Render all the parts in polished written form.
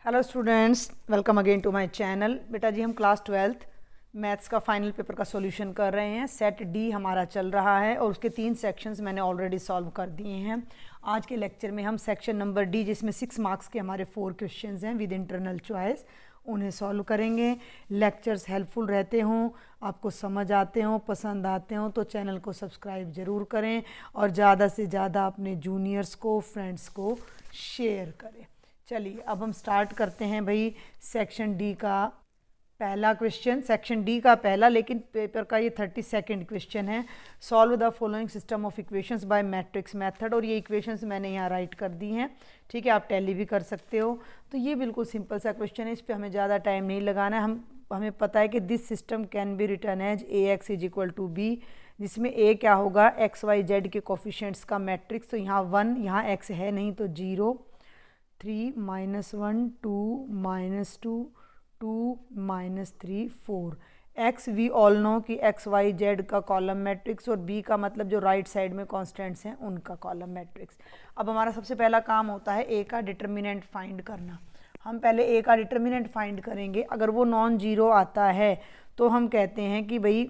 Hello students, welcome again to my channel. बेटा जी, हम क्लास 12th मैथ्स का फाइनल पेपर का सॉल्यूशन कर रहे हैं। सेट डी हमारा चल रहा है और उसके 3 सेक्शंस मैंने ऑलरेडी सॉल्व कर दिए हैं। आज के लेक्चर में हम सेक्शन नंबर डी, जिसमें 6 मार्क्स के हमारे 4 क्वेश्चंस हैं विद इंटरनल चॉइस, उन्हें सॉल्व करेंगे। लेक्चर्स हेल्पफुल रहते हों, आपको समझ आते हों, पसंद आते हों तो चैनल को सब्सक्राइब ज़रूर करें और ज़्यादा से ज़्यादा अपने जूनियर्स को, फ्रेंड्स को शेयर करें। चलिए अब हम स्टार्ट करते हैं भाई सेक्शन डी का पहला क्वेश्चन। सेक्शन डी का पहला, लेकिन पेपर का ये 32nd क्वेश्चन है। Solve the following system of equations bye matrix method. और ये इक्वेशंस मैंने यहाँ राइट कर दी हैं, ठीक है, आप टैली भी कर सकते हो। तो ये बिल्कुल सिंपल सा क्वेश्चन है, इस पर हमें ज़्यादा टाइम नहीं लगाना है। हमें पता है कि this system can be written as A X is equal to B, जिसमें ए क्या होगा, एक्स वाई जेड के कोफिशिएंट्स का मैट्रिक्स। तो यहाँ 1, यहाँ एक्स है नहीं तो 0, 3 -1 2 -2 2 -3 4। एक्स वी ऑल नो कि एक्स वाई जेड का कॉलम मैट्रिक्स, और बी का मतलब जो राइट साइड में कॉन्स्टेंट्स हैं उनका कॉलम मैट्रिक्स। अब हमारा सबसे पहला काम होता है ए का डिटर्मिनेंट फाइंड करना। हम पहले ए का डिटर्मिनेंट फाइंड करेंगे। अगर वो नॉन जीरो आता है तो हम कहते हैं कि भाई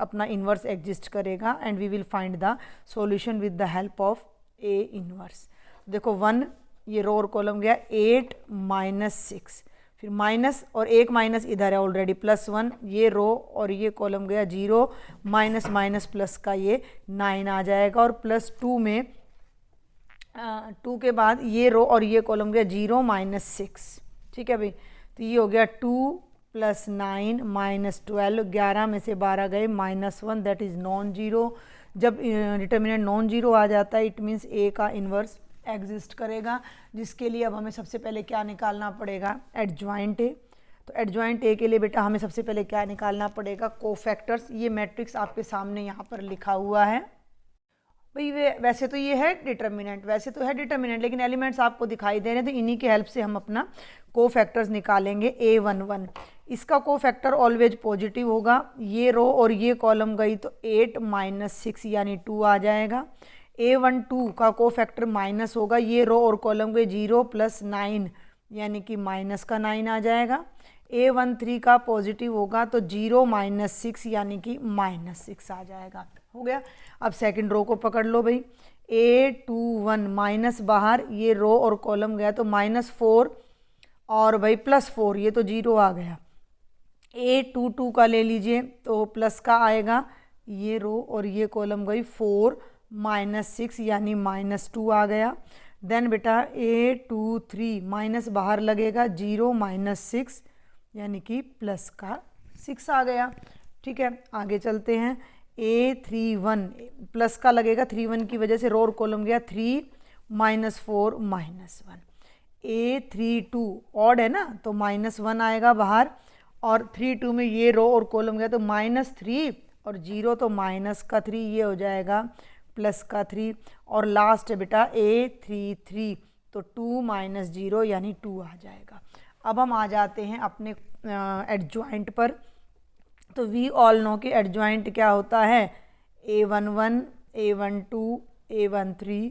अपना इन्वर्स एग्जिस्ट करेगा and we will find the solution with the help of A inverse. देखो 1, ये रो और कॉलम गया 8 -6, फिर माइनस और एक माइनस इधर है ऑलरेडी +1, ये रो और ये कॉलम गया 0, माइनस माइनस प्लस का ये 9 आ जाएगा, और +2 में 2 के बाद ये रो और ये कॉलम गया 0 -6, ठीक है भाई। तो ये हो गया 2 + 9 -12, 11 में से 12 गए -1, दैट इज़ नॉन जीरो। जब डिटर्मिनेंट नॉन जीरो आ जाता है इट मीन्स ए का इन्वर्स एग्जिस्ट करेगा, जिसके लिए अब हमें सबसे पहले क्या निकालना पड़ेगा, एडजॉइंट ए। तो एडजॉइंट ए के लिए बेटा हमें सबसे पहले क्या निकालना पड़ेगा, कोफैक्टर्स। ये मैट्रिक्स आपके सामने यहाँ पर लिखा हुआ है भाई। वैसे तो ये है डिटर्मिनेंट, वैसे तो है डिटर्मिनेंट, लेकिन एलिमेंट्स आपको दिखाई दे रहे हैं तो इन्हीं की हेल्प से हम अपना कोफैक्टर्स निकालेंगे। A11 इसका कोफैक्टर ऑलवेज पॉजिटिव होगा। ये रो और ये कॉलम गई तो 8 -6 यानी 2 आ जाएगा। A12 का कोफैक्टर माइनस होगा, ये रो और कॉलम के 0 + 9 यानी कि माइनस का 9 आ जाएगा। A13 का पॉजिटिव होगा तो 0 -6 यानी कि -6 आ जाएगा। हो गया। अब सेकंड रो को पकड़ लो भाई। A21 माइनस बाहर, ये रो और कॉलम गया तो -4 और भाई +4, ये तो 0 आ गया। A22 का ले लीजिए तो प्लस का आएगा, ये रो और ये कॉलम गई 4 -6 यानी -2 आ गया। देन बेटा A23 माइनस बाहर लगेगा, 0 -6 यानी कि प्लस का 6 आ गया। ठीक है, आगे चलते हैं। A31 प्लस का लगेगा, 31 की वजह से रो और कॉलम गया 3 -4 -1। A32 ऑड है ना तो -1 आएगा बाहर, और 32 में ये रो और कॉलम गया तो -3 और 0 तो -3, ये हो जाएगा +3। और लास्ट है बेटा A33 तो 2 - 0 यानी 2 आ जाएगा। अब हम आ जाते हैं अपने एडजॉइंट पर। तो वी ऑल नो कि एडजॉइंट क्या होता है, A11 A12 A13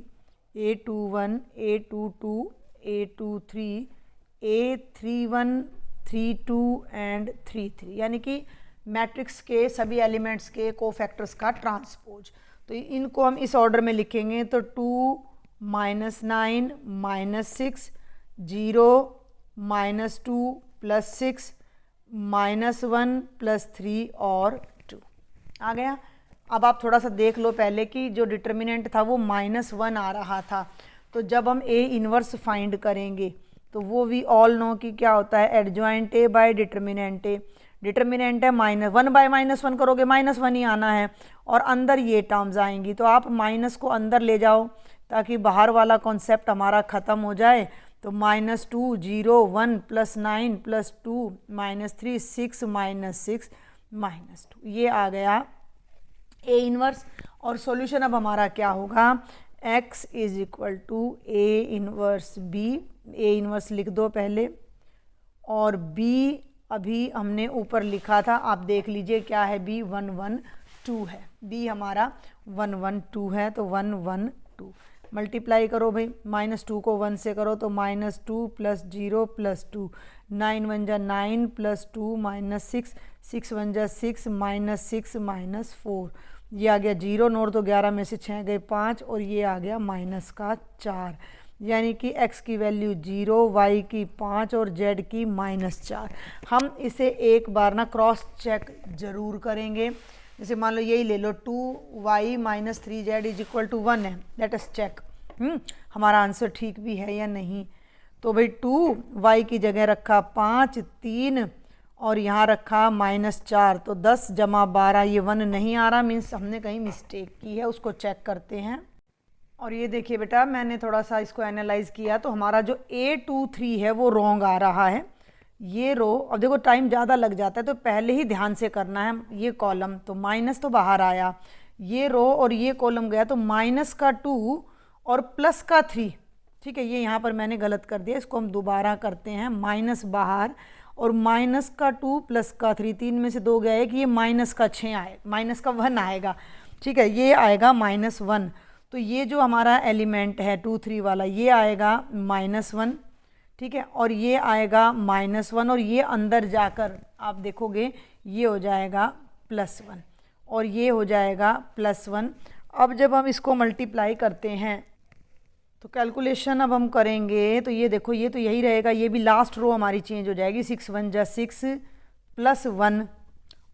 A21 A22 A23 A31 32 and 33, यानी कि मैट्रिक्स के सभी एलिमेंट्स के कोफैक्टर्स का ट्रांसपोज। तो इनको हम इस ऑर्डर में लिखेंगे तो 2 -9 -6 0 -2 +6 -1 +3 और 2 आ गया। अब आप थोड़ा सा देख लो पहले कि जो डिटर्मिनेंट था वो -1 आ रहा था, तो जब हम ए इन्वर्स फाइंड करेंगे तो वो वी ऑल नो कि क्या होता है, adjoint A bye determinant A. Determinant है -1 बाय -1 करोगे -1 ही आना है, और अंदर ये टर्म्स आएंगी तो आप माइनस को अंदर ले जाओ ताकि बाहर वाला कॉन्सेप्ट हमारा ख़त्म हो जाए। तो -2 0 1 +9 +2 -3 6 -6 -2, ये आ गया ए इन्वर्स। और सॉल्यूशन अब हमारा क्या होगा, x is equal to A inverse B. A inverse लिख दो पहले, और b अभी हमने ऊपर लिखा था, आप देख लीजिए क्या है, b 1 1 2 है। b हमारा 1 1 2 है तो 1 1 2। मल्टीप्लाई करो भाई, -2 को 1 से करो तो -2 + 0 + 2, 9 × 1 = 9 + 2 -6, 6 × 1 = 6 -6 -4, ये आ गया 0, नोट तो 11 में से 6 गए 5 और ये आ गया -4, यानी कि x की वैल्यू 0, y की 5 और z की -4। हम इसे एक बार ना क्रॉस चेक ज़रूर करेंगे। जैसे मान लो यही ले लो, 2y - 3z = 1 है, लेट अस चेक हमारा आंसर ठीक भी है या नहीं। तो भाई 2y की जगह रखा 5, 3 और यहाँ रखा -4, तो 10 + 12, ये 1 नहीं आ रहा, मीन्स हमने कहीं मिस्टेक की है, उसको चेक करते हैं। और ये देखिए बेटा, मैंने थोड़ा सा इसको एनालाइज किया तो हमारा जो A23 है वो रॉन्ग आ रहा है। ये रो, अब देखो टाइम ज़्यादा लग जाता है तो पहले ही ध्यान से करना है। ये कॉलम तो माइनस तो बाहर आया, ये रो और ये कॉलम गया तो -2 और +3, ठीक है, ये यहाँ पर मैंने गलत कर दिया, इसको हम दोबारा करते हैं। माइनस बाहर और -2 +3, 3 में से 2 गया है कि ये -6 आए, -1 आएगा, ठीक है, ये आएगा -1। तो ये जो हमारा एलिमेंट है 2, 3 वाला, ये आएगा -1, ठीक है, और ये आएगा -1 और ये अंदर जाकर आप देखोगे ये हो जाएगा +1 और ये हो जाएगा +1। अब जब हम इसको मल्टीप्लाई करते हैं तो कैलकुलेशन अब हम करेंगे तो ये देखो, ये तो यही रहेगा, ये भी लास्ट रो हमारी चेंज हो जाएगी। 6 × 1 = 6 +1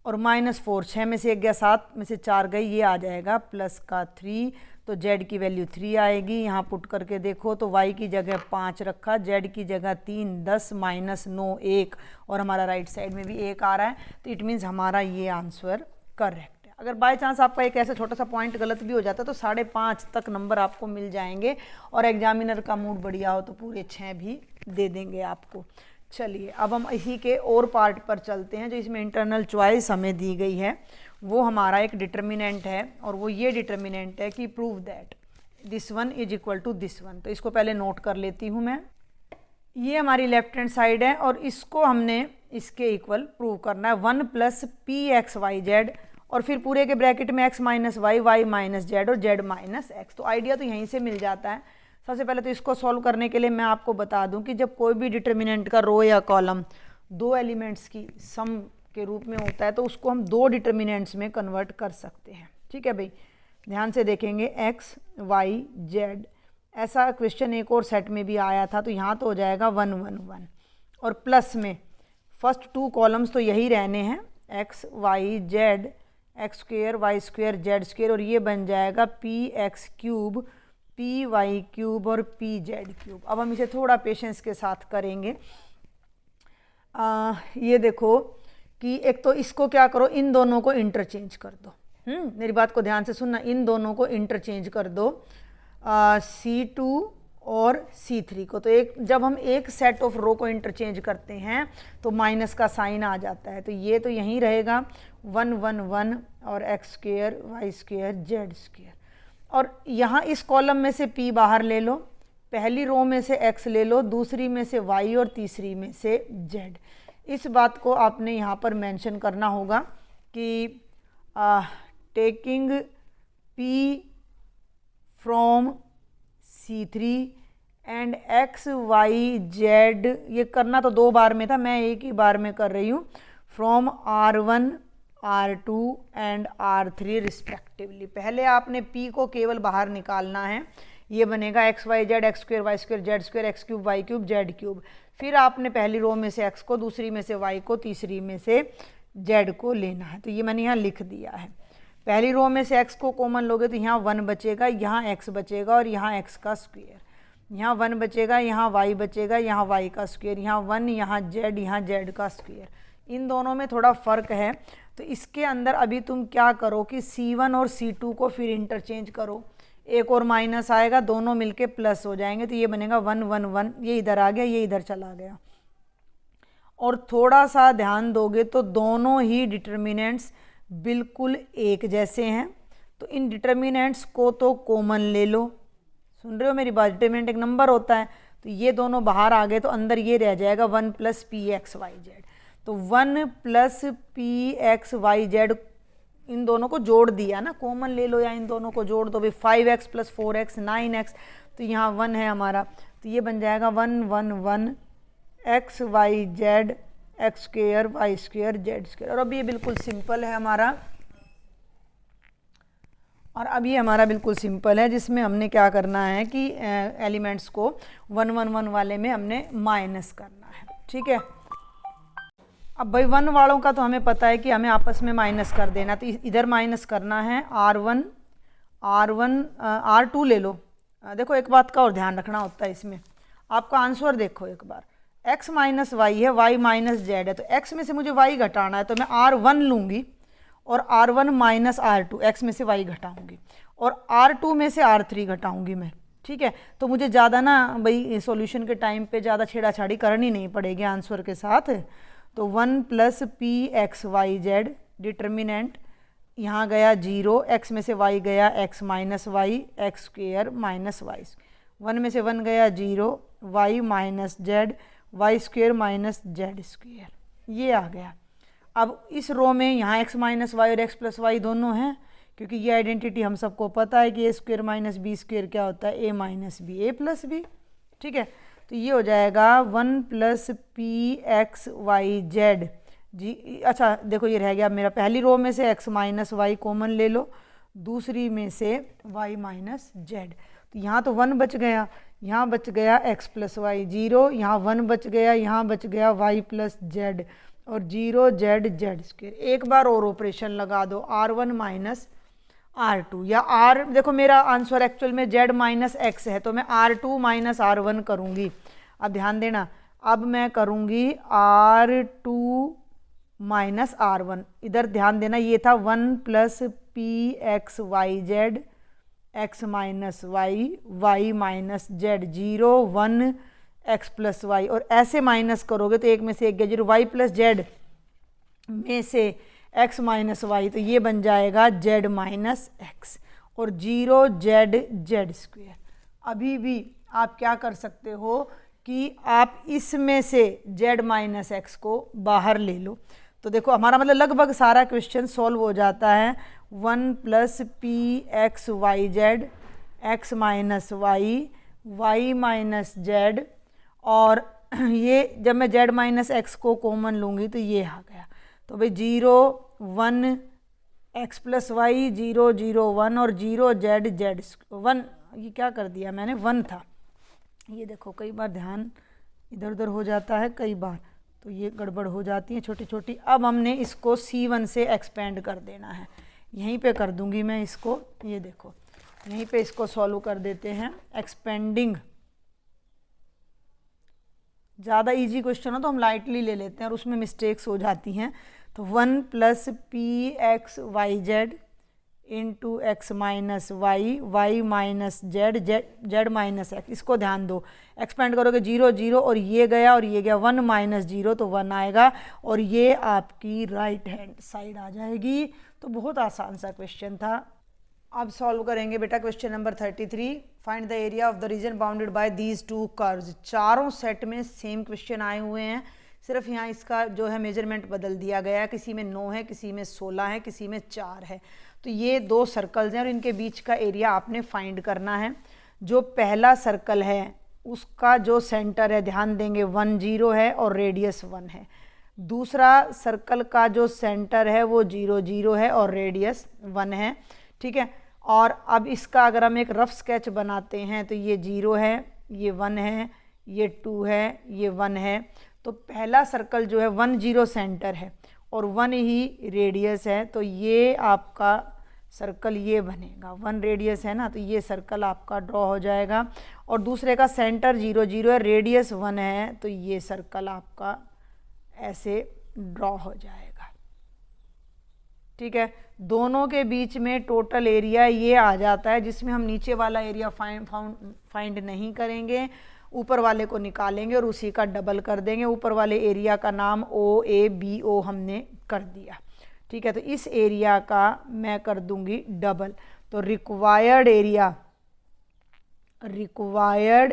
और -4, 6 में से 1 गया, 7 में से 4 गई, ये आ जाएगा +3, तो z की वैल्यू 3 आएगी। यहाँ पुट करके देखो तो y की जगह 5 रखा, z की जगह 3, 10 -9 1 और हमारा राइट साइड में भी 1 आ रहा है, तो इट मीन्स हमारा ये आंसर करेक्ट है। अगर बाय चांस आपका एक ऐसा छोटा सा पॉइंट गलत भी हो जाता है तो 5.5 तक नंबर आपको मिल जाएंगे और एग्जामिनर का मूड बढ़िया हो तो पूरे 6 भी दे देंगे आपको। चलिए अब हम इसी के और पार्ट पर चलते हैं जो इसमें इंटरनल चॉइस हमें दी गई है। वो हमारा एक डिटर्मिनेंट है और वो ये डिटर्मिनेंट है कि prove that this one is equal to this one. तो इसको पहले नोट कर लेती हूँ मैं। ये हमारी लेफ्ट हैंड साइड है और इसको हमने इसके इक्वल प्रूव करना है 1 + pxyz और फिर पूरे के ब्रैकेट में x - y, y - z और z - x। तो आइडिया तो यहीं से मिल जाता है। सबसे पहले तो इसको सॉल्व करने के लिए मैं आपको बता दूं कि जब कोई भी डिटर्मिनेंट का रो या कॉलम 2 एलिमेंट्स की सम के रूप में होता है तो उसको हम 2 डिटर्मिनेंट्स में कन्वर्ट कर सकते हैं। ठीक है भाई, ध्यान से देखेंगे x, y, z। ऐसा क्वेश्चन एक और सेट में भी आया था, तो यहाँ तो हो जाएगा 1 1 1 और प्लस में फर्स्ट 2 कॉलम्स तो यही रहने हैं, x, y, z, x² y² z² और ये बन जाएगा px³ py³ और pz³। अब हम इसे थोड़ा पेशेंस के साथ करेंगे। ये देखो कि एक तो इसको क्या करो, इन दोनों को इंटरचेंज कर दो। मेरी बात को ध्यान से सुनना, इन दोनों को इंटरचेंज कर दो, C2 और C3 को। तो एक जब हम एक सेट ऑफ रो को इंटरचेंज करते हैं तो माइनस का साइन आ जाता है, तो ये तो यहीं रहेगा 1 1 1 और x² y² z²। और यहाँ इस कॉलम में से p बाहर ले लो, पहली रो में से x ले लो, दूसरी में से y और तीसरी में से z। इस बात को आपने यहाँ पर मेंशन करना होगा कि taking p from C3 and x y z, ये करना तो 2 बार में था, मैं एक ही बार में कर रही हूँ, from R1 R2 and R3 respectively. पहले आपने p को केवल बाहर निकालना है, ये बनेगा x y z x² y² z² x³ y³ z³। फिर आपने पहली रो में से x को, दूसरी में से y को, तीसरी में से z को लेना है। तो ये मैंने यहाँ लिख दिया है। पहली रो में से x को कॉमन लोगे तो यहाँ 1 बचेगा, यहाँ x बचेगा और यहाँ x का स्क्वायर, यहाँ 1 बचेगा, यहाँ y बचेगा, यहाँ y का स्क्वायर, यहाँ 1, यहाँ z का स्क्वायर। इन दोनों में थोड़ा फ़र्क है, तो इसके अंदर अभी तुम क्या करो कि C1 और C2 को फिर इंटरचेंज करो, एक और माइनस आएगा, दोनों मिलके प्लस हो जाएंगे, तो ये बनेगा 1 1 1, ये इधर आ गया, ये इधर चला गया। और थोड़ा सा ध्यान दोगे तो दोनों ही डिटर्मिनेंट्स बिल्कुल एक जैसे हैं, तो इन डिटर्मिनेंट्स को तो कॉमन ले लो। सुन रहे हो मेरी बात? डिटर्मिनेंट एक नंबर होता है, तो ये दोनों बाहर आ गए तो अंदर ये रह जाएगा 1 + pxyz। तो 1 + pxyz इन दोनों को जोड़ दिया ना, कॉमन ले लो या इन दोनों को जोड़ दो भाई, 5x + 4x 9x, तो यहाँ 1 है हमारा, तो ये बन जाएगा 1 1 1 x y z x² y² z²। और अब ये बिल्कुल सिंपल है हमारा, और अब ये हमारा बिल्कुल सिंपल है जिसमें हमने क्या करना है कि एलिमेंट्स को 1 1 1 वाले में हमने माइनस करना है, ठीक है। अब भाई 1 वालों का तो हमें पता है कि हमें आपस में माइनस कर देना, तो इधर माइनस करना है r1 r2 ले लो। देखो एक बात का और ध्यान रखना होता है इसमें, आपका आंसर देखो एक बार, x - y है, y - z है, तो x में से मुझे y घटाना है, तो मैं r1 लूँगी और r1 - r2, x में से y घटाऊँगी और r2 में से r3 घटाऊँगी मैं, ठीक है। तो मुझे ज़्यादा ना भाई सॉल्यूशन के टाइम पे ज़्यादा छेड़ाछाड़ी करनी नहीं पड़ेगी आंसर के साथ। तो 1 + p x y z, determinant यहाँ गया 0, x में से y गया x - y x² - y, 1 में से 1 गया 0, y - z y² - z², ये आ गया। अब इस रो में यहाँ x - y और x + y दोनों हैं, क्योंकि ये आइडेंटिटी हम सबको पता है कि a² - b² क्या होता है, a - b a + b, ठीक है। तो ये हो जाएगा 1 + p x y z जी। अच्छा देखो ये रह गया मेरा, पहली रो में से x - y कॉमन ले लो, दूसरी में से y - z, तो यहाँ तो 1 बच गया, यहाँ बच गया x + y 0, यहाँ 1 बच गया, यहाँ बच गया y + z और 0 z z²। एक बार और ऑपरेशन लगा दो, r1 - r2 या r, देखो मेरा आंसर एक्चुअल में z - x है, तो मैं r2 - r1 करूँगी। अब ध्यान देना, अब मैं करूँगी r2 - r1, इधर ध्यान देना, ये था 1 + p x y z x - y y - z 0 1 x + y, और ऐसे माइनस करोगे तो एक में से एक गया 0, y + z में से x - y, तो ये बन जाएगा z - x और 0 z z²। अभी भी आप क्या कर सकते हो कि आप इसमें से z - x को बाहर ले लो, तो देखो हमारा मतलब लगभग सारा क्वेश्चन सॉल्व हो जाता है। 1 + p x y z x - y y - z, और ये जब मैं z - x को कॉमन लूँगी तो ये आ गया, तो भाई 0 1 x + y 0 0 1 और 0 z z1, ये क्या कर दिया मैंने, 1 था, ये देखो कई बार ध्यान इधर उधर हो जाता है, कई बार तो ये गड़बड़ हो जाती है छोटी छोटी। अब हमने इसको C1 से एक्सपेंड कर देना है, यहीं पे कर दूंगी मैं इसको, ये देखो यहीं पे इसको सॉल्व कर देते हैं एक्सपेंडिंग। ज़्यादा इजी क्वेश्चन हो तो हम लाइटली ले लेते हैं और उसमें मिस्टेक्स हो जाती हैं। तो 1 + p x y z into x - y y - z z - x, इसको ध्यान दो, एक्सपेंड करोगे 0 0 और ये गया और ये गया, 1 - 0 तो 1 आएगा और ये आपकी राइट हैंड साइड आ जाएगी। तो बहुत आसान सा क्वेश्चन था। अब सॉल्व करेंगे बेटा question number 33, find the area of the reason bounded by these 2 curves. चारों सेट में सेम क्वेश्चन आए हुए हैं, सिर्फ यहाँ इसका जो है मेजरमेंट बदल दिया गया है, किसी में 9 है, किसी में 16 है, किसी में 4 है। तो ये 2 सर्कल्स हैं और इनके बीच का एरिया आपने फाइंड करना है। जो पहला सर्कल है उसका जो सेंटर है, ध्यान देंगे 1 0 है और रेडियस 1 है। दूसरा सर्कल का जो सेंटर है वो 0 0 है और रेडियस 1 है, ठीक है। और अब इसका अगर हम एक रफ स्केच बनाते हैं तो ये 0 है, ये 1 है, ये 2 है, ये 1 है। तो पहला सर्कल जो है 1 0 सेंटर है और 1 ही रेडियस है, तो ये आपका सर्कल ये बनेगा, 1 रेडियस है ना, तो ये सर्कल आपका ड्रॉ हो जाएगा। और दूसरे का सेंटर 0 0 है, रेडियस 1 है, तो ये सर्कल आपका ऐसे ड्रॉ हो जाएगा, ठीक है। दोनों के बीच में टोटल एरिया ये आ जाता है, जिसमें हम नीचे वाला एरिया फाइंड नहीं करेंगे, ऊपर वाले को निकालेंगे और उसी का डबल कर देंगे। ऊपर वाले एरिया का नाम OABO हमने कर दिया, ठीक है। तो इस एरिया का मैं कर दूंगी डबल। तो रिक्वायर्ड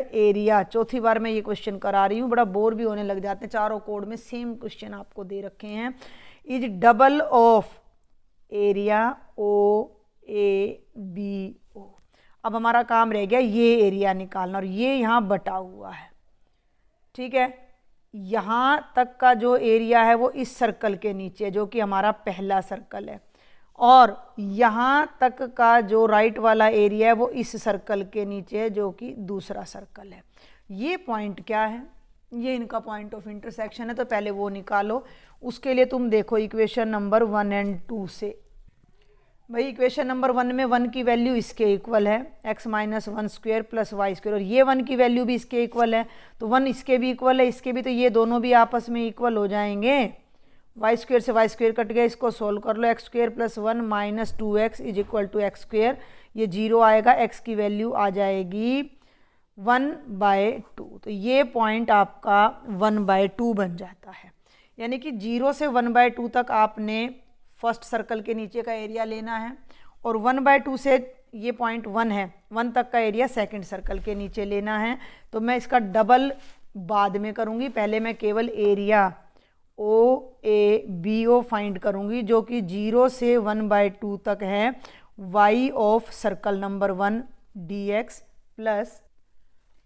एरिया चौथी बार मैं ये क्वेश्चन करा रही हूँ, बड़ा बोर भी होने लग जाते हैं, चारों कोड में सेम क्वेश्चन आपको दे रखे हैं। Is double of area OABO। अब हमारा काम रह गया ये एरिया निकालना, और ये यहाँ बटा हुआ है, ठीक है। यहाँ तक का जो एरिया है वो इस सर्कल के नीचे, जो कि हमारा पहला सर्कल है, और यहाँ तक का जो राइट वाला एरिया है वो इस सर्कल के नीचे है, जो कि दूसरा सर्कल है। ये पॉइंट क्या है? ये इनका पॉइंट ऑफ इंटरसेक्शन है, तो पहले वो निकालो। उसके लिए तुम देखो इक्वेशन नंबर 1 और 2 से। भाई इक्वेशन नंबर 1 में 1 की वैल्यू इसके इक्वल है, x minus 1 square plus Y square, और ये 1 की वैल्यू भी इसके इक्वल है, तो 1 इसके भी इक्वल है, इसके भी, तो ये दोनों भी आपस में इक्वल हो जाएंगे। वाई स्क्वेयर से वाई स्क्वेयर कट गया, इसको सोल्व कर लो। X square plus 1 minus 2x is equal to X square, ये 0 आएगा, x की वैल्यू आ जाएगी 1/2। तो ये पॉइंट आपका 1/2 बन जाता है। यानी कि 0 से 1/2 तक आपने फर्स्ट सर्कल के नीचे का एरिया लेना है, और 1/2 से ये पॉइंट 1 है, 1 तक का एरिया सेकंड सर्कल के नीचे लेना है। तो मैं इसका डबल बाद में करूँगी, पहले मैं केवल एरिया OABO फाइंड करूँगी, जो कि 0 से 1/2 तक है y of circle number 1 dx plus,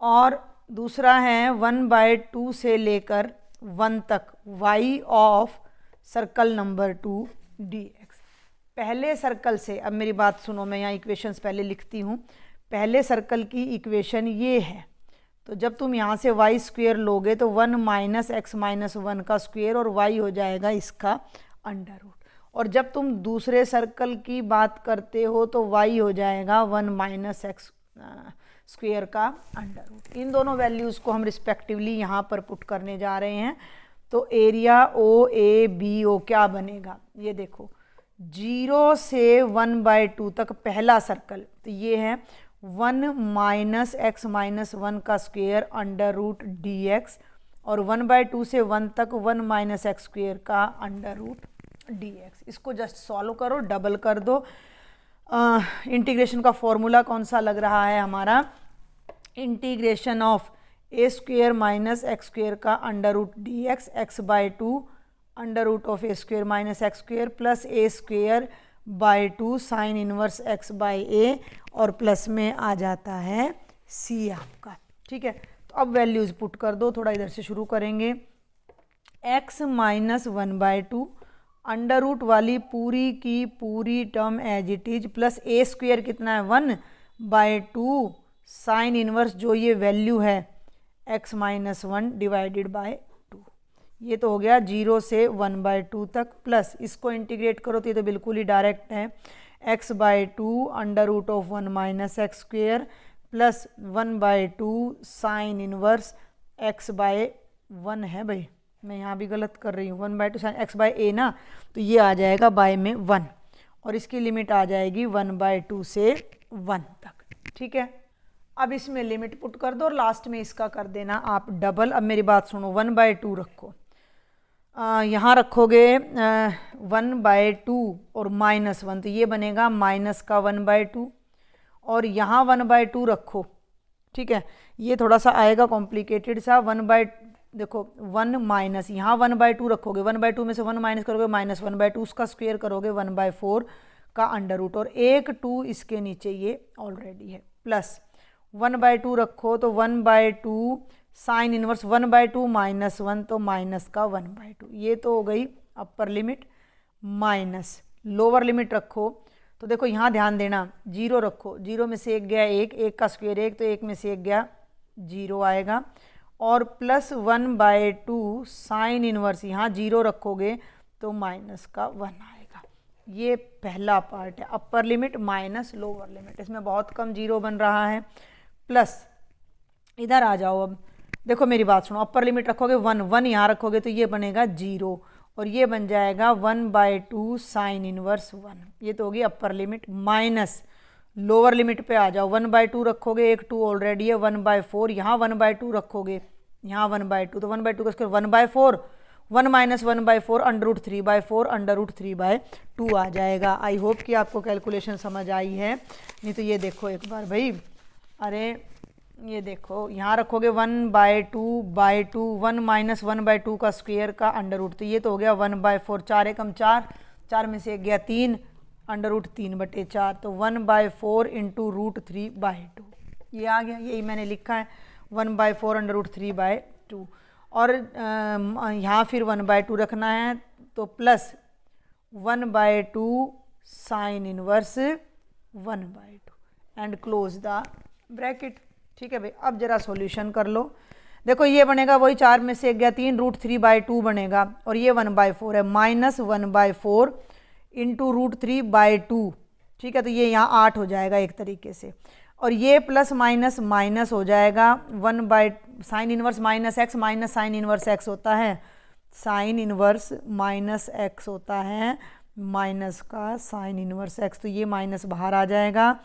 और दूसरा है 1/2 से लेकर 1 तक y of circle number 2 dx। पहले सर्कल से, अब मेरी बात सुनो, मैं यहाँ इक्वेशंस पहले लिखती हूँ। पहले सर्कल की इक्वेशन ये है, तो जब तुम यहाँ से वाई स्क्वेयर लोगे तो 1 माइनस एक्स माइनस 1 का स्क्वेयर, और y हो जाएगा इसका अंडर रूट। और जब तुम दूसरे सर्कल की बात करते हो तो y हो जाएगा 1 माइनस एक्स स्क्वेयर का अंडर रूट। इन दोनों वैल्यूज़ को हम रिस्पेक्टिवली यहाँ पर पुट करने जा रहे हैं। तो एरिया OABO क्या बनेगा, ये देखो, 0 से 1/2 तक पहला सर्कल, तो ये है 1 माइनस एक्स माइनस 1 का स्क्वेयर अंडर रूट dx, और 1/2 से 1 तक 1 माइनस एक्स स्क्वेयर का अंडर रूट dx। इसको जस्ट सॉल्व करो, डबल कर दो। इंटीग्रेशन का फॉर्मूला कौन सा लग रहा है हमारा? Integration of a square minus X square का under root dx, x/2 under root of a square minus X square plus a square by 2 sine inverse x/a, और प्लस में आ जाता है c आपका, ठीक है। तो अब वैल्यूज़ पुट कर दो, थोड़ा इधर से शुरू करेंगे। x माइनस 1/2 अंडर रूट वाली पूरी की पूरी term as it is, plus a square कितना है 1/2 साइन इनवर्स, जो ये वैल्यू है x माइनस 1 डिवाइडेड बाय 2। ये तो हो गया 0 से 1/2 तक, प्लस इसको इंटीग्रेट करो तो ये तो बिल्कुल ही डायरेक्ट है, x/2 under root of 1 minus X square plus 1/2 sine inverse x/1 है। भाई मैं यहाँ भी गलत कर रही हूँ, 1/2 साइन x/a ना, तो ये आ जाएगा बाय में 1, और इसकी लिमिट आ जाएगी 1/2 से 1 तक, ठीक है। अब इसमें लिमिट पुट कर दो, और लास्ट में इसका कर देना आप डबल। अब मेरी बात सुनो, 1/2 रखो, यहाँ रखोगे 1/2 और -1, तो ये बनेगा माइनस का 1/2, और यहाँ 1/2 रखो, ठीक है। ये थोड़ा सा आएगा कॉम्प्लिकेटेड सा, देखो 1 माइनस, यहाँ 1/2 रखोगे, 1/2 में से 1 माइनस करोगे -1/2, उसका स्क्वेयर करोगे 1/4 का अंडर रूट, और 1 2 इसके नीचे ये ऑलरेडी है, प्लस 1/2 रखो तो 1/2 साइन इनवर्स 1/2 -1, तो माइनस का 1/2। ये तो हो गई upper limit, minus lower limit रखो, तो देखो यहाँ ध्यान देना, 0 रखो, 0 में से 1 गया 1, 1 का स्क्वेयर 1, तो 1 में से 1 गया 0 आएगा, और प्लस 1/2 साइन इनवर्स, यहाँ 0 रखोगे तो माइनस का 1 आएगा। ये पहला पार्ट है, upper limit minus lower limit, इसमें बहुत कम 0 बन रहा है। प्लस इधर आ जाओ, अब देखो मेरी बात सुनो, अपर लिमिट रखोगे 1 यहाँ रखोगे तो ये बनेगा 0, और ये बन जाएगा 1/2 साइन इनवर्स 1। ये तो होगी upper limit, minus lower limit पे आ जाओ, 1/2 रखोगे, 1 2 ऑलरेडी है, 1/4, यहाँ 1/2 रखोगे, यहाँ 1/2, तो 1/2 का square 1/4, 1 minus 1/4 under root 3/4 under root 3/2 आ जाएगा। आई होप कि आपको कैलकुलेशन समझ आई है, नहीं तो ये देखो एक बार भाई, अरे ये देखो यहाँ रखोगे 1/2/2, 1 माइनस 1/2 का स्क्वेयर का अंडर रूट, तो ये तो हो गया 1/4, 4 एकम 4, 4 में से 1 गया 3, √3/4, तो 1/4 इंटू √3/2 ये आ गया, यही मैंने लिखा है 1/4 √3/2। और यहाँ फिर 1/2 रखना है, तो plus 1/2 sine inverse 1/2 and close the bracket. ठीक है भाई, अब जरा सॉल्यूशन कर लो। देखो ये बनेगा वही 4 में से 1 गया 3, √3/2 बनेगा, और ये 1/4 है, -1/4 इंटू √3/2। ठीक है, तो ये यहाँ 8 हो जाएगा एक तरीके से, और ये प्लस माइनस माइनस हो जाएगा, sine inverse minus x minus sine inverse x होता है, साइन इनवर्स माइनस एक्स होता है, माइनस का साइन इनवर्स एक्स, तो ये माइनस बाहर आ जाएगा,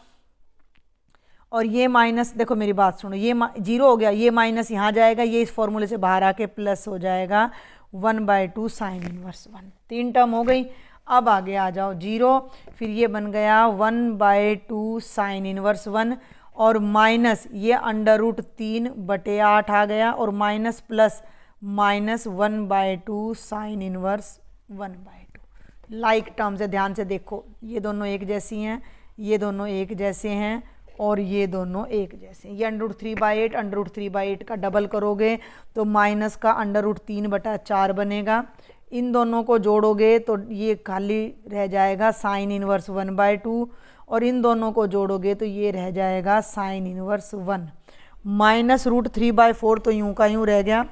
और ये माइनस, देखो मेरी बात सुनो, ये 0 हो गया, ये माइनस यहाँ जाएगा, ये इस फॉर्मूले से बाहर आके प्लस हो जाएगा 1/2 साइन इनवर्स 1। 3 टर्म हो गई। अब आगे आ जाओ 0, फिर ये बन गया 1/2 साइन इनवर्स 1, और माइनस ये √3/8 आ गया, और minus plus minus 1/2 sine inverse 1/2। Like term से ध्यान से देखो, ये दोनों एक जैसी हैं, ये दोनों एक जैसे हैं, और ये दोनों एक जैसे हैं। ये √3/8 √3/8 का डबल करोगे तो माइनस का √3/4 बनेगा। इन दोनों को जोड़ोगे तो ये खाली रह जाएगा साइन इनवर्स 1/2, और इन दोनों को जोड़ोगे तो ये रह जाएगा साइन इनवर्स 1, माइनस √3/4 तो यूं का यूं रह गया,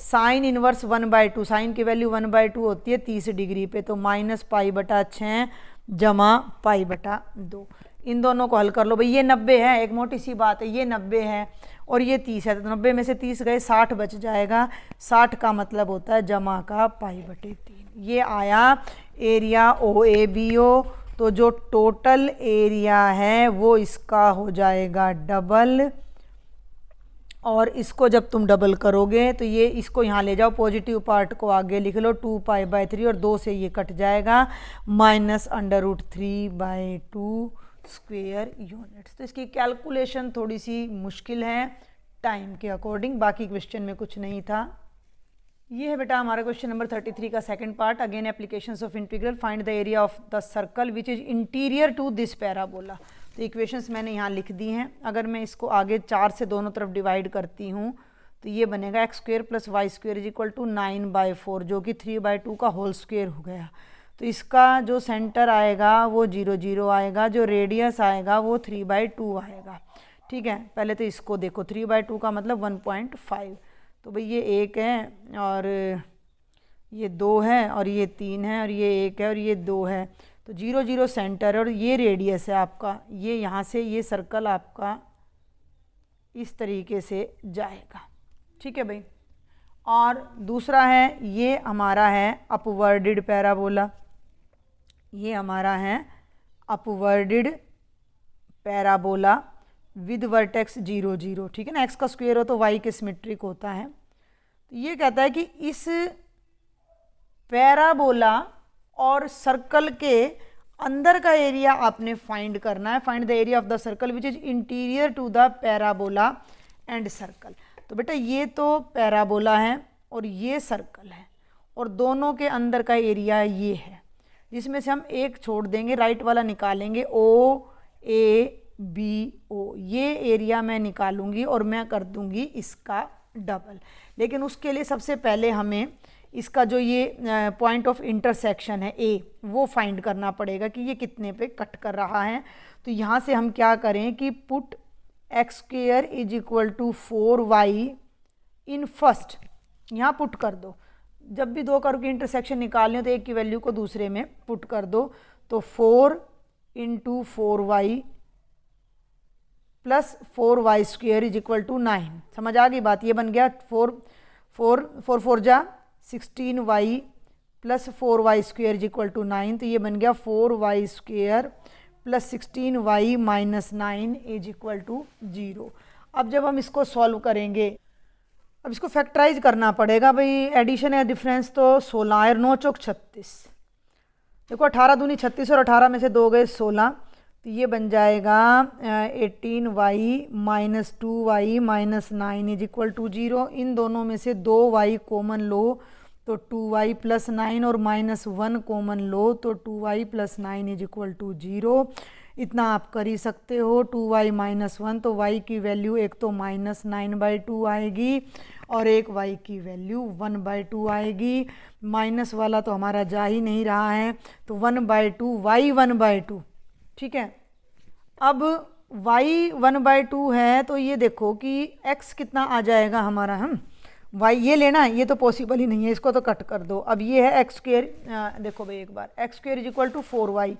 साइन इनवर्स 1/2, साइन की वैल्यू 1/2 होती है 30 डिग्री पे, तो -π/6 जमा π/2। इन दोनों को हल कर लो भाई, ये 90 है, एक मोटी सी बात है, ये 90 है और ये 30 है, तो 90 में से 30 गए 60 बच जाएगा, 60 का मतलब होता है जमा का π/3। ये आया एरिया OABO। तो जो टोटल एरिया है वो इसका हो जाएगा डबल, और इसको जब तुम डबल करोगे तो ये इसको यहाँ ले जाओ, पॉजिटिव पार्ट को आगे लिख लो 2π/3, और 2 से ये कट जाएगा, माइनस √3/2 स्क्वेयर यूनिट्स। तो इसकी कैलकुलेशन थोड़ी सी मुश्किल है टाइम के अकॉर्डिंग, बाकी क्वेश्चन में कुछ नहीं था। ये है बेटा हमारा क्वेश्चन नंबर 33 का second part. Again applications of integral, find the area of the circle which is interior to this parabola. तो इक्वेशंस मैंने यहाँ लिख दी हैं। अगर मैं इसको आगे 4 से दोनों तरफ डिवाइड करती हूँ तो ये बनेगा x² + y² = 9/4, जो कि 3/2 का होल स्क्वेयर हो गया। तो इसका जो सेंटर आएगा वो 0 0 आएगा, जो रेडियस आएगा वो 3/2 आएगा। ठीक है, पहले तो इसको देखो, 3/2 का मतलब 1.5, तो भाई ये 1 है और ये 2 है और ये 3 है और ये 1 है और ये 2 है, तो 0 0 सेंटर, और ये रेडियस है आपका, ये यहाँ से ये सर्कल आपका इस तरीके से जाएगा। ठीक है भाई। और दूसरा है, ये हमारा है अपवर्डेड पैराबोला, ये हमारा है अपवर्डेड पैराबोला विद वर्टेक्स 0 0। ठीक है ना, x का स्क्वायर हो तो y के सिमेट्रिक होता है। तो ये कहता है कि इस पैराबोला और सर्कल के अंदर का एरिया आपने फाइंड करना है। Find the area of the circle which is interior to the parabola and circle. तो बेटा ये तो पैराबोला है और ये सर्कल है, और दोनों के अंदर का एरिया ये है, जिसमें से हम एक छोड़ देंगे, राइट वाला निकालेंगे, OABO। ये एरिया मैं निकालूंगी और मैं कर दूंगी इसका डबल। लेकिन उसके लिए सबसे पहले हमें इसका जो ये पॉइंट ऑफ इंटरसेक्शन है A, वो फाइंड करना पड़ेगा कि ये कितने पे कट कर रहा है। तो यहाँ से हम क्या करें कि put x² = 4y in first, यहाँ पुट कर दो। जब भी दो कर्व की इंटरसेक्शन निकालनी हो तो एक की वैल्यू को दूसरे में पुट कर दो। तो 4 × 4y + 4y² = 9। समझ आ गई बात? ये बन गया 4 4 जा 16y + 4y² = 9। तो ये बन गया 4y² + 16y - 9 = 0। अब जब हम इसको सॉल्व करेंगे, अब इसको फैक्टराइज करना पड़ेगा भाई। एडिशन या डिफरेंस तो 16 और 9 चौक 36। देखो 18 दूनी 36 और 18 में से 2 गए 16, तो ये बन जाएगा 18y - 2y - 9 = 0। इन दोनों में से 2y कॉमन लो तो 2y प्लस 9 और -1 कॉमन लो तो 2y plus 9 is equal to 0। इतना आप कर ही सकते हो। 2y माइनस 1 तो y की वैल्यू एक तो -9/2 आएगी और एक y की वैल्यू 1/2 आएगी। माइनस वाला तो हमारा जा ही नहीं रहा है तो 1/2 y 1/2। ठीक है, अब y 1/2 है तो ये देखो कि x कितना आ जाएगा हमारा, हम y ये लेना है, ये तो पॉसिबल ही नहीं है, इसको तो कट कर दो। अब ये है एक्स स्क्वेयर, देखो भाई एक बार X square is equal to 4y,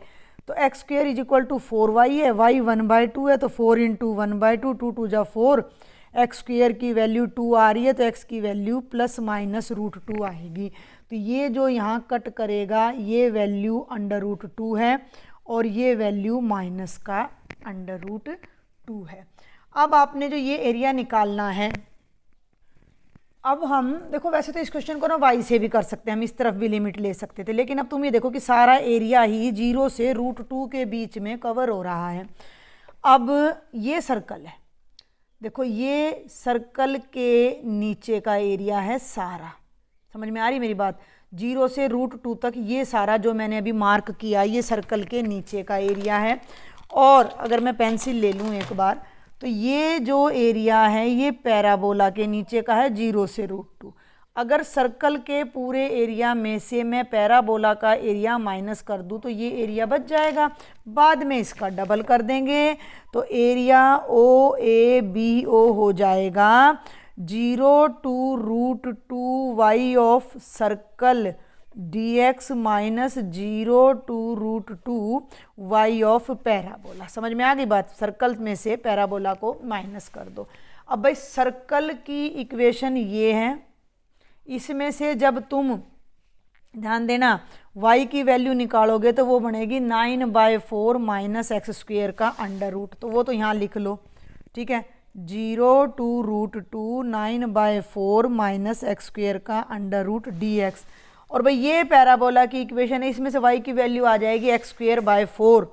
तो X square is equal to 4y है, y 1/2 है तो 4 इंटू 1/2, 2 2 जा 4, एक्स स्क्वेयर की वैल्यू 2 आ रही है तो x की वैल्यू ±√2 आएगी। तो ये जो यहाँ कट करेगा ये वैल्यू √2 है और ये वैल्यू माइनस का √2 है। अब आपने जो ये एरिया निकालना है, अब हम देखो वैसे तो इस क्वेश्चन को ना y से भी कर सकते हैं, हम इस तरफ भी लिमिट ले सकते थे, लेकिन अब तुम ये देखो कि सारा एरिया ही 0 से √2 के बीच में कवर हो रहा है। अब ये सर्कल है, देखो ये सर्कल के नीचे का एरिया है सारा, समझ में आ रही मेरी बात? 0 से √2 तक ये सारा जो मैंने अभी मार्क किया ये सर्कल के नीचे का एरिया है। और अगर मैं पेंसिल ले लूँ एक बार तो ये जो एरिया है ये पैराबोला के नीचे का है 0 से √2। अगर सर्कल के पूरे एरिया में से मैं पैराबोला का एरिया माइनस कर दूं तो ये एरिया बच जाएगा, बाद में इसका डबल कर देंगे तो एरिया OABO हो जाएगा 0 to √2y of circle dx minus 0 to √2y of parabola. समझ में आ गई बात? सर्कल में से पैराबोला को माइनस कर दो। अब भाई सर्कल की इक्वेशन ये है, इसमें से जब तुम ध्यान देना y की वैल्यू निकालोगे तो वो बनेगी 9/4 माइनस एक्स स्क्वेयर का √, तो वो तो यहाँ लिख लो। ठीक है, 0 to √2 9/4 माइनस एक्स स्क्वेयर का √dx। और भाई ये पैराबोला की इक्वेशन है, इसमें से y की वैल्यू आ जाएगी x²/4,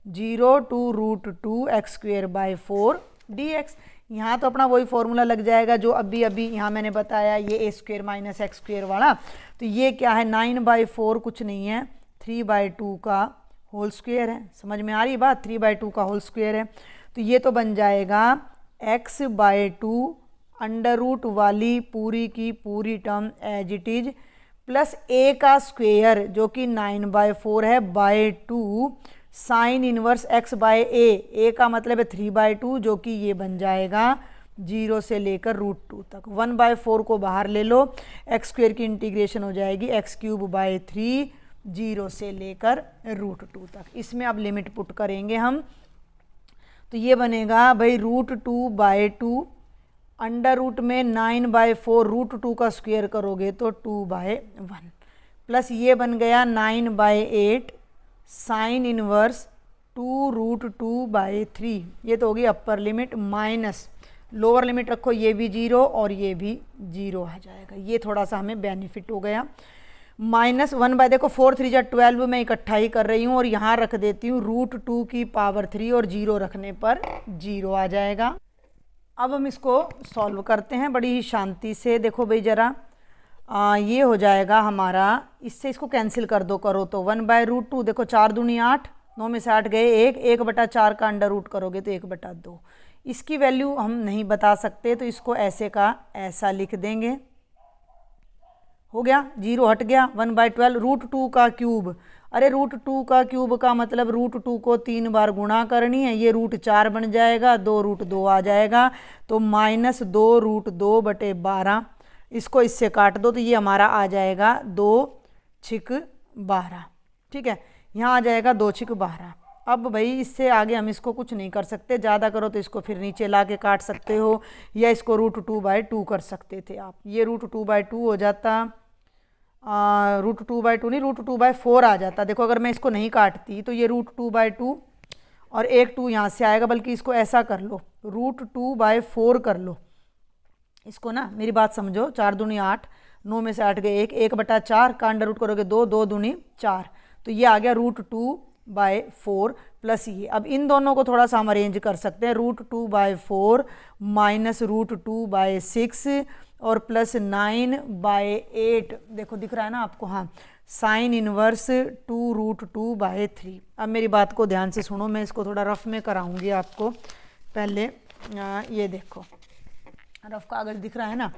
0 to √2 x²/4 dx। यहाँ तो अपना वही फॉर्मूला लग जाएगा जो अभी यहाँ मैंने बताया, ये a² माइनस x² वाला। तो ये क्या है 9/4 कुछ नहीं है 3/2 का होल स्क्वेयर है। समझ में आ रही बात? 3/2 का होल स्क्वेयर है तो ये तो बन जाएगा x/2 अंडर रूट वाली पूरी की पूरी term as it is plus a का स्क्वेयर जो कि 9/4 है बाय 2 साइन इनवर्स x/a का मतलब है 3/2 जो कि ये बन जाएगा 0 से लेकर √2 तक। 1/4 को बाहर ले लो, x² की इंटीग्रेशन हो जाएगी x³/3 0 से लेकर √2 तक। इसमें अब लिमिट पुट करेंगे हम तो ये बनेगा भाई √2/2 अंडर रूट में 9/4 √2 का स्क्वायर करोगे तो 2/1 प्लस ये बन गया 9/8 साइन इनवर्स 2 √2/3। ये तो होगी upper limit, minus lower limit रखो, ये भी 0 और ये भी 0 आ जाएगा। ये थोड़ा सा हमें बेनिफिट हो गया। -1 देखो 4 3 जा 12 मैं इकट्ठा ही कर रही हूँ और यहाँ रख देती हूँ √2 की पावर 3 और 0 रखने पर 0 आ जाएगा। अब हम इसको सॉल्व करते हैं बड़ी ही शांति से। देखो भाई ज़रा ये हो जाएगा हमारा, इससे इसको कैंसिल कर दो करो तो 1/√2 देखो 4 दूनी 8, 9 में से 8 गए 1/4 का अंडर रूट करोगे तो 1/2। इसकी वैल्यू हम नहीं बता सकते तो इसको ऐसे का ऐसा लिख देंगे। हो गया, 0 हट गया, 1/12 √2 का क्यूब। अरे √2 का क्यूब का मतलब √2 को 3 बार गुणा करनी है, ये √4 बन जाएगा, 2 √2 आ जाएगा तो -2 √2/12। इसको इससे काट दो तो ये हमारा आ जाएगा 2 छिक 12। ठीक है, यहाँ आ जाएगा 2 छिक 12। अब भाई इससे आगे हम इसको कुछ नहीं कर सकते, ज़्यादा करो तो इसको फिर नीचे ला के काट सकते हो या इसको √2/2 कर सकते थे आप। ये √2/2 हो जाता, √2/2 नहीं √2/4 आ जाता। देखो अगर मैं इसको नहीं काटती तो ये √2/2 और एक 2 यहाँ से आएगा, बल्कि इसको ऐसा कर लो √2/4 कर लो इसको ना, मेरी बात समझो। 4 दूनी 8, 9 में से 8 गए 1/4 का अंडर रूट करोगे 2, 2 दूनी 4 तो ये आ गया √2 2/4 प्लस ये, अब इन दोनों को थोड़ा सा हम अरेंज कर सकते हैं, √2/4 माइनस √2/6 और प्लस 9/8, देखो दिख रहा है ना आपको, हाँ, साइन इनवर्स 2√2/3। अब मेरी बात को ध्यान से सुनो, मैं इसको थोड़ा रफ में कराऊंगी आपको। पहले ये देखो रफ कागज दिख रहा है ना,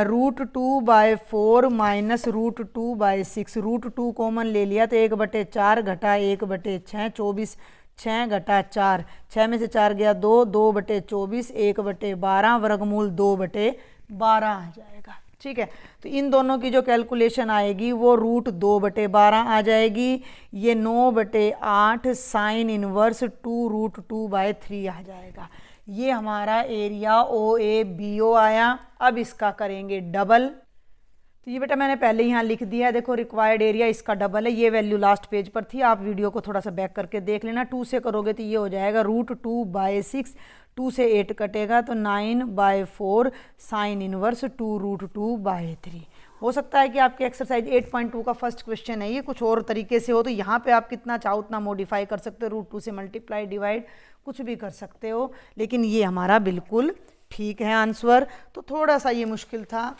√2/4 माइनस √2/6, √2 कॉमन ले लिया तो 1/4 घटा 1/6, 24, 6 घटा 4, 6 में से 4 गया 2, 2/24, 1/12, वर्गमूल 2/12 आ जाएगा। ठीक है, तो इन दोनों की जो कैलकुलेशन आएगी वो √2/12 आ जाएगी, ये 9/8 साइन इनवर्स 2√2/3 आ जाएगा। ये हमारा एरिया OABO आया। अब इसका करेंगे डबल, तो ये बेटा मैंने पहले यहाँ लिख दिया है, देखो रिक्वायर्ड एरिया इसका डबल है, ये वैल्यू लास्ट पेज पर थी, आप वीडियो को थोड़ा सा बैक करके देख लेना। 2 से करोगे तो ये हो जाएगा √2/6, 2 से 8 कटेगा तो 9/4 साइन इनवर्स 2√2/3। हो सकता है कि आपके एक्सरसाइज 8.2 का फर्स्ट क्वेश्चन है ये, कुछ और तरीके से हो तो यहाँ पे आप कितना चाहो उतना मॉडिफाई कर सकते हो, √2 से मल्टीप्लाई डिवाइड कुछ भी कर सकते हो, लेकिन ये हमारा बिल्कुल ठीक है आंसर। तो थोड़ा सा ये मुश्किल था,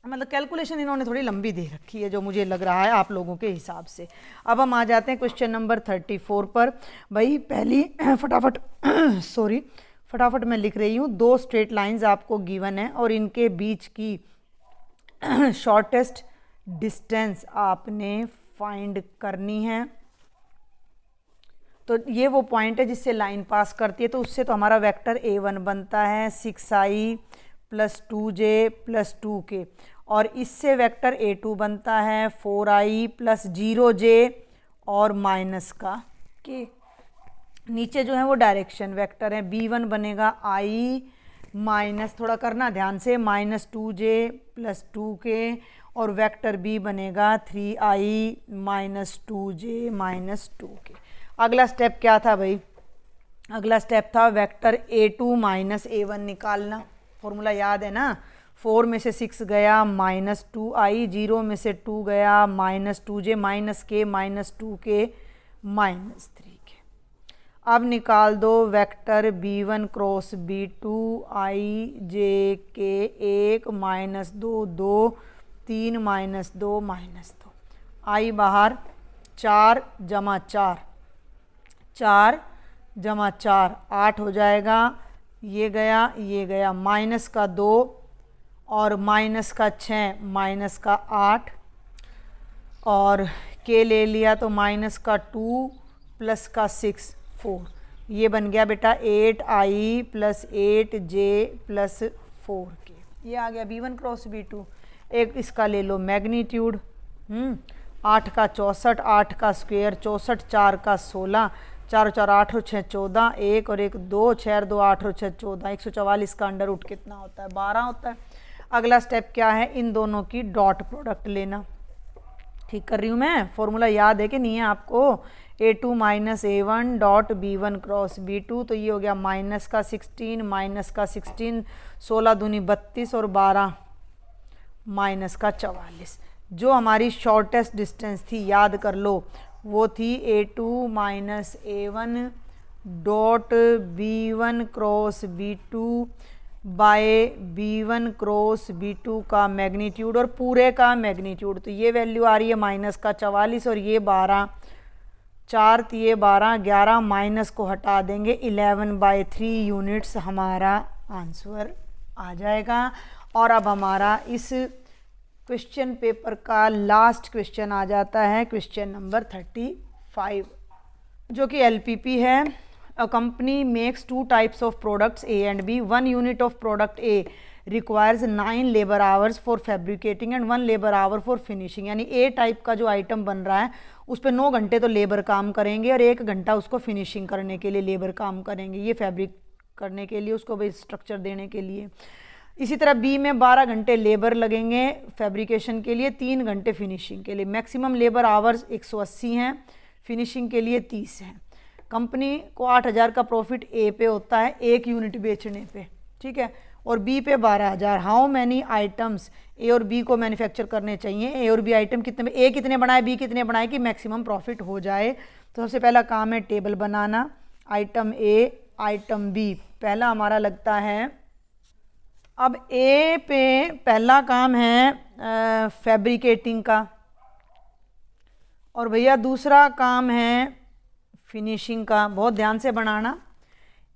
मतलब कैलकुलेशन इन्होंने थोड़ी लंबी दे रखी है जो मुझे लग रहा है आप लोगों के हिसाब से। अब हम आ जाते हैं क्वेश्चन नंबर 34 पर। भाई पहली फटाफट मैं लिख रही हूँ, 2 स्ट्रेट लाइंस आपको गिवन है और इनके बीच की शॉर्टेस्ट डिस्टेंस आपने फाइंड करनी है। तो ये वो पॉइंट है जिससे लाइन पास करती है, तो उससे तो हमारा वेक्टर A1 बनता है 6i + 2j + 2k, और इससे वेक्टर A2 बनता है 4i + 0j और माइनस का k। नीचे जो है वो डायरेक्शन वेक्टर है, B1 बनेगा i माइनस, थोड़ा करना ध्यान से, -2j + 2k, और वेक्टर B बनेगा 3i - 2j - 2k। अगला स्टेप क्या था भाई? अगला स्टेप था वेक्टर A2 - A1 निकालना। फॉर्मूला याद है ना, 4 में से 6 गया -2i, 0 में से 2 गया -2j -k -2k -3k। अब निकाल दो vector B1 cross B2 i j k 1 - 2 2 3 - 2 -2, i बाहर, 4 + 4 4 + 4 8 हो जाएगा, ये गया माइनस का 2 और माइनस का 6 माइनस का 8, और के ले लिया तो माइनस का 2 प्लस का 6 4, ये बन गया बेटा 8i + 8j + 4k। ये आ गया B1 क्रॉस B2। एक इसका ले लो मैग्नीट्यूड, 8 का 64, 8 का स्क्वायर 64, 4 का 16, 4 4 8 और 6 14, 1 और 1 2, 6 2 8 और 6 14, 144 का अंडर रूट कितना होता है? 12 होता है। अगला स्टेप क्या है? इन दोनों की डॉट प्रोडक्ट लेना। ठीक कर रही हूँ मैं, फॉर्मूला याद है कि नहीं है आपको? A2 - A1 dot B1 cross B2, तो ये हो गया माइनस का 16 माइनस का 16, 16 दूनी 32 और 12 माइनस का 44। जो हमारी शॉर्टेस्ट डिस्टेंस थी याद कर लो, वो थी A2 - A1 dot B1 cross B2 bye B1 cross B2 का मैग्नीट्यूड और पूरे का मैग्नीट्यूड। तो ये वैल्यू आ रही है माइनस का 44 और ये 12, 4 तिये 12, 11 माइनस को हटा देंगे 11/3 यूनिट्स हमारा आंसर आ जाएगा। और अब हमारा इस क्वेश्चन पेपर का लास्ट क्वेश्चन आ जाता है, क्वेश्चन नंबर 35, जो कि LPP है। A company makes 2 types of products A and B. 1 unit of product A requires 9 labor hours for fabricating and 1 labor hour for finishing। यानी A टाइप का जो item बन रहा है उस पर 9 घंटे तो लेबर काम करेंगे और 1 घंटा उसको फिनिशिंग करने के लिए लेबर काम करेंगे, ये फैब्रिक करने के लिए, उसको भी स्ट्रक्चर देने के लिए। इसी तरह B में 12 घंटे लेबर लगेंगे फैब्रिकेशन के लिए, 3 घंटे फिनिशिंग के लिए। मैक्सिमम लेबर आवर्स 180 हैं, फिनिशिंग के लिए 30 हैं। कंपनी को 8000 का प्रॉफिट A पे होता है 1 यूनिट बेचने पे, ठीक है। और बी पे 12,000। हाउ मैनी आइटम्स ए और बी को मैन्युफैक्चर करने चाहिए, ए और बी आइटम कितने, ए कितने बनाए बी कितने बनाए कि मैक्सिमम प्रॉफिट हो जाए। तो सबसे पहला काम है टेबल बनाना, आइटम ए आइटम बी पहला हमारा लगता है। अब ए पे पहला काम है फैब्रिकेटिंग का, और भैया दूसरा काम है फिनिशिंग का। बहुत ध्यान से बनाना।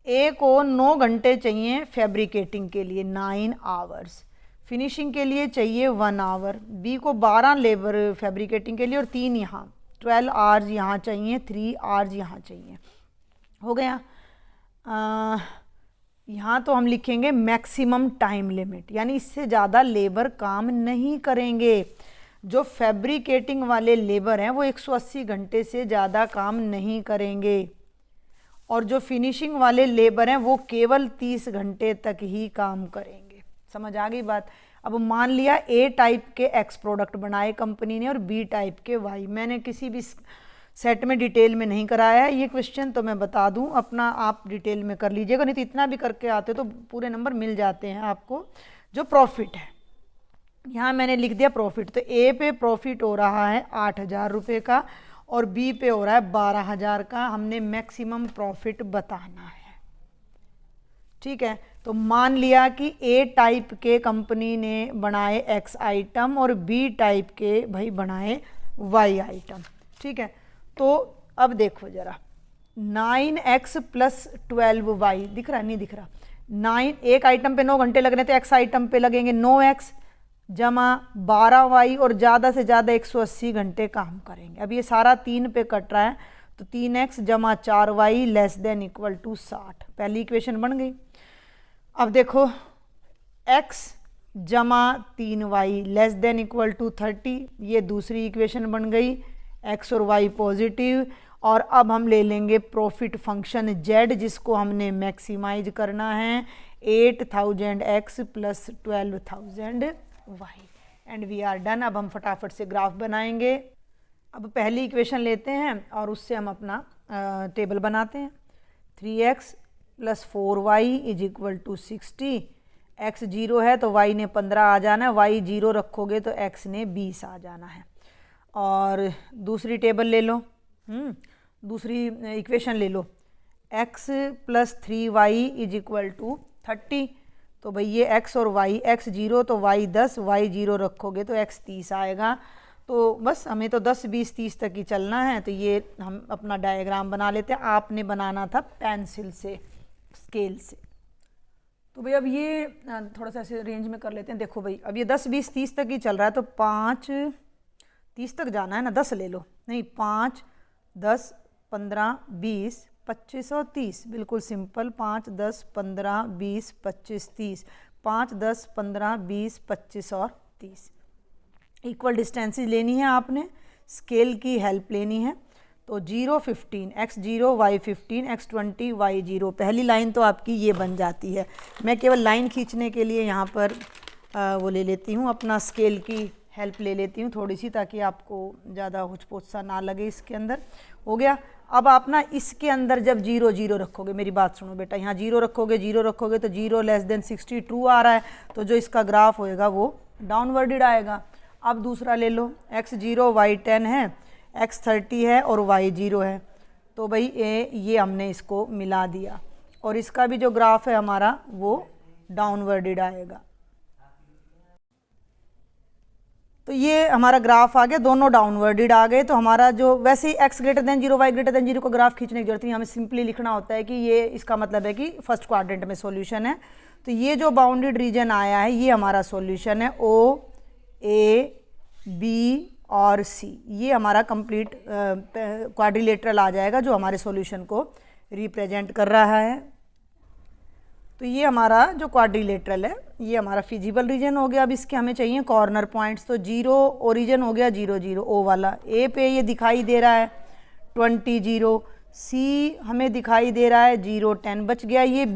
ए को 9 घंटे चाहिए फैब्रिकेटिंग के लिए 9 आवर्स, फिनिशिंग के लिए चाहिए 1 आवर, बी को 12 लेबर फैब्रिकेटिंग के लिए और 3 यहाँ 12 आवर्स यहाँ चाहिए, 3 आवर्स यहाँ चाहिए। हो गया। यहाँ तो हम लिखेंगे मैक्सिमम टाइम लिमिट, यानी इससे ज़्यादा लेबर काम नहीं करेंगे। जो फैब्रिकेटिंग वाले लेबर हैं वो 180 घंटे से ज़्यादा काम नहीं करेंगे, और जो फिनिशिंग वाले लेबर हैं वो केवल 30 घंटे तक ही काम करेंगे। समझ आ गई बात। अब मान लिया ए टाइप के एक्स प्रोडक्ट बनाए कंपनी ने और बी टाइप के वाई। मैंने किसी भी सेट में डिटेल में नहीं कराया है ये क्वेश्चन, तो मैं बता दूं, अपना आप डिटेल में कर लीजिएगा, नहीं तो इतना भी करके आते तो पूरे नंबर मिल जाते हैं आपको। जो प्रॉफिट है यहाँ मैंने लिख दिया प्रॉफिट, तो ए पे प्रॉफिट हो रहा है 8,000 रुपये का और बी पे हो रहा है 12,000 का। हमने मैक्सिमम प्रॉफिट बताना है। ठीक है, तो मान लिया कि ए टाइप के कंपनी ने बनाए एक्स आइटम और बी टाइप के भाई बनाए वाई आइटम। ठीक है, तो अब देखो जरा 9x + 12y दिख रहा है, नहीं दिख रहा। 9 एक आइटम पे 9 घंटे लग रहे हैं तो एक्स आइटम पे लगेंगे 9x जमा 12y और ज़्यादा से ज़्यादा 180 घंटे काम करेंगे। अब ये सारा 3 पे कट रहा है तो 3x जमा 4y ≤ 60। पहली इक्वेशन बन गई। अब देखो x जमा 3y ≤ 30, ये दूसरी इक्वेशन बन गई। x और y पॉजिटिव, और अब हम ले लेंगे प्रॉफिट फंक्शन z जिसको हमने मैक्सिमाइज करना है। 8,000x + 12,000y and we are done. अब हम फटाफट से ग्राफ बनाएंगे। अब पहली इक्वेशन लेते हैं और उससे हम अपना टेबल बनाते हैं। 3x + 4y = 60। x 0 है तो y ने 15 आ जाना है, y 0 रखोगे तो x ने 20 आ जाना है। और दूसरी टेबल ले लो, दूसरी इक्वेशन ले लो, x + 3y = 30। तो भाई ये x और y, x 0 तो y 10, y 0 रखोगे तो x 30 आएगा। तो बस हमें तो 10, 20, 30 तक ही चलना है। तो ये हम अपना डायग्राम बना लेते हैं। आपने बनाना था पेंसिल से, स्केल से। तो भाई अब ये थोड़ा सा ऐसे रेंज में कर लेते हैं। देखो भाई अब ये 10, 20, 30 तक ही चल रहा है, तो 5, 30 तक जाना है ना, 10 ले लो, नहीं 5, 10, 15, 20, 25 और 30, बिल्कुल सिंपल। 5, 10, 15, 20, 25, 30, 5, 10, 15, 20, 25 और 30। इक्वल डिस्टेंसेज लेनी है आपने, स्केल की हेल्प लेनी है। तो 0, 15, x 0, y 15, x 20, y 0। पहली लाइन तो आपकी ये बन जाती है। मैं केवल लाइन खींचने के लिए यहाँ पर वो ले लेती हूँ, अपना स्केल की हेल्प ले लेती हूँ थोड़ी सी, ताकि आपको ज़्यादा हुचपोच सा ना लगे इसके अंदर। हो गया। अब आप ना इसके अंदर जब 0, 0 रखोगे, मेरी बात सुनो बेटा, यहाँ 0 रखोगे, 0 रखोगे तो 0 < 60 ट्रू आ रहा है, तो जो इसका ग्राफ होएगा वो डाउनवर्डेड आएगा। अब दूसरा ले लो, x 0, y 10 है, x 30 है और y 0 है। तो भाई ये हमने इसको मिला दिया, और इसका भी जो ग्राफ है हमारा वो डाउनवर्डेड आएगा। तो ये हमारा ग्राफ आ गया, दोनों डाउनवर्डेड आ गए। तो हमारा जो वैसे ही x > 0, y > 0 को ग्राफ खींचने की जरूरत नहीं, हमें सिंपली लिखना होता है कि ये, इसका मतलब है कि फर्स्ट क्वाड्रेंट में सॉल्यूशन है। तो ये जो बाउंडेड रीजन आया है ये हमारा सॉल्यूशन है, O, A, B और C। ये हमारा कंप्लीट क्वाड्रिलेटरल आ जाएगा जो हमारे सॉल्यूशन को रिप्रेजेंट कर रहा है। तो ये हमारा जो क्वाड्रिलेटरल है ये हमारा फिजिबल रीजन हो गया। अब इसके हमें चाहिए कॉर्नर पॉइंट्स। तो 0 ओरिजिन हो गया 0, 0 O वाला, A पे ये दिखाई दे रहा है 20, 0, C हमें दिखाई दे रहा है 0, 10 बच गया। ये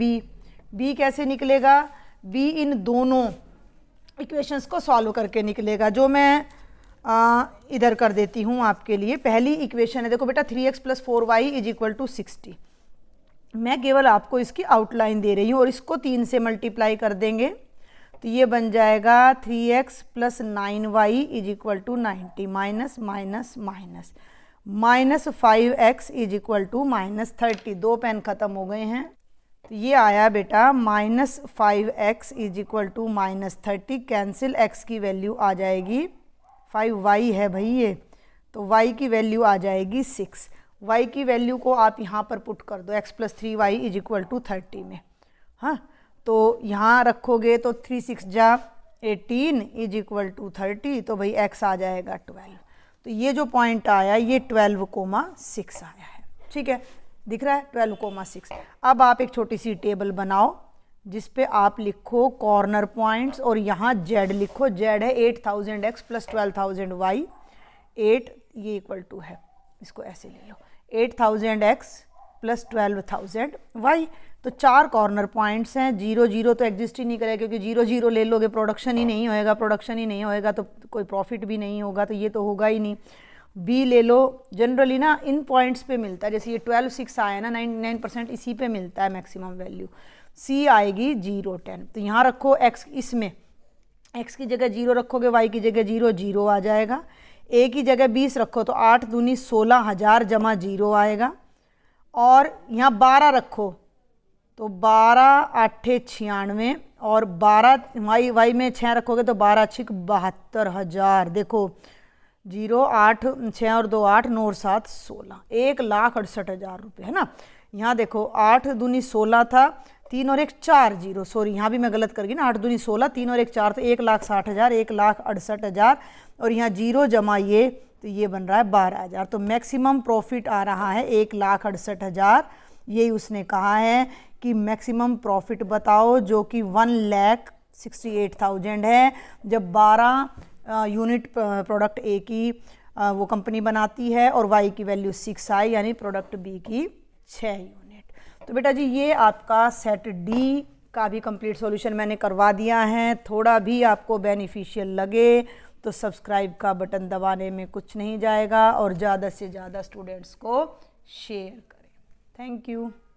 B कैसे निकलेगा? B इन दोनों इक्वेशंस को सॉल्व करके निकलेगा, जो मैं इधर कर देती हूँ आपके लिए। पहली इक्वेशन है, देखो बेटा 3x + 4y = 60। मैं केवल आपको इसकी आउटलाइन दे रही हूँ और इसको 3 से मल्टीप्लाई कर देंगे तो ये बन जाएगा 3x plus 9y is equal to 90 minus minus minus minus 5x is equal to minus 30। 2 pen ख़त्म हो गए हैं तो ये आया बेटा minus 5x is equal to minus 30। Cancel x की वैल्यू आ जाएगी 5y है भाई ये, तो y की वैल्यू आ जाएगी 6। y की वैल्यू को आप यहाँ पर पुट कर दो x plus 3y is equal to 30 में। हाँ, तो यहाँ रखोगे तो 3 6 जा 18 इज इक्वल टू 30, तो भाई x आ जाएगा 12। तो ये जो पॉइंट आया ये 12,6 आया है। ठीक है, दिख रहा है 12,6। अब आप एक छोटी सी टेबल बनाओ जिस पे आप लिखो कॉर्नर पॉइंट्स और यहाँ z लिखो। z है 8000x प्लस 12,000y। 8 ये इक्वल टू है, इसको ऐसे ले लो 8000x प्लस 12,000y। तो 4 कॉर्नर पॉइंट्स हैं। 0 0 तो एग्जिस्ट ही नहीं करेगा क्योंकि 0 0 ले लोगे प्रोडक्शन ही नहीं होएगा, प्रोडक्शन ही नहीं होएगा तो कोई प्रॉफिट भी नहीं होगा, तो ये तो होगा ही नहीं। बी ले लो, जनरली ना इन पॉइंट्स पे मिलता है, जैसे ये 12,6 आया ना 99% इसी पे मिलता है मैक्सिमम वैल्यू। सी आएगी 0 10, तो यहाँ रखो x, इसमें x की जगह 0 रखोगे, y की जगह 0 0 आ जाएगा। a की जगह 20 रखो तो 8 दूनी 16,000 जमा 0 आएगा। और यहाँ 12 रखो तो 12 8 96 और 12 y में 6 रखोगे तो 12 6 72,000। देखो 0 8 6 और 2 8 9 और 7 16, 1,68,000 रुपये है ना। यहाँ देखो 8 दूनी 16 था, 3 और 1 4 0, सॉरी यहाँ भी मैं गलत कर गई ना, 8 दूनी 16, 3 और 1 4 तो 1,60,000 1,68,000 और यहाँ 0 जमा ये तो ये बन रहा है 12,000। तो मैक्सिमम प्रॉफिट आ रहा है 1,68,000। यही उसने कहा है कि मैक्सिमम प्रॉफिट बताओ, जो कि 1,68,000 है जब 12 यूनिट प्रोडक्ट ए की वो कंपनी बनाती है और वाई की वैल्यू 6 आई, यानी प्रोडक्ट बी की 6 यूनिट। तो बेटा जी ये आपका सेट डी का भी कंप्लीट सॉल्यूशन मैंने करवा दिया है। थोड़ा भी आपको बेनिफिशियल लगे तो सब्सक्राइब का बटन दबाने में कुछ नहीं जाएगा और ज़्यादा से ज़्यादा स्टूडेंट्स को शेयर करें। Thank you.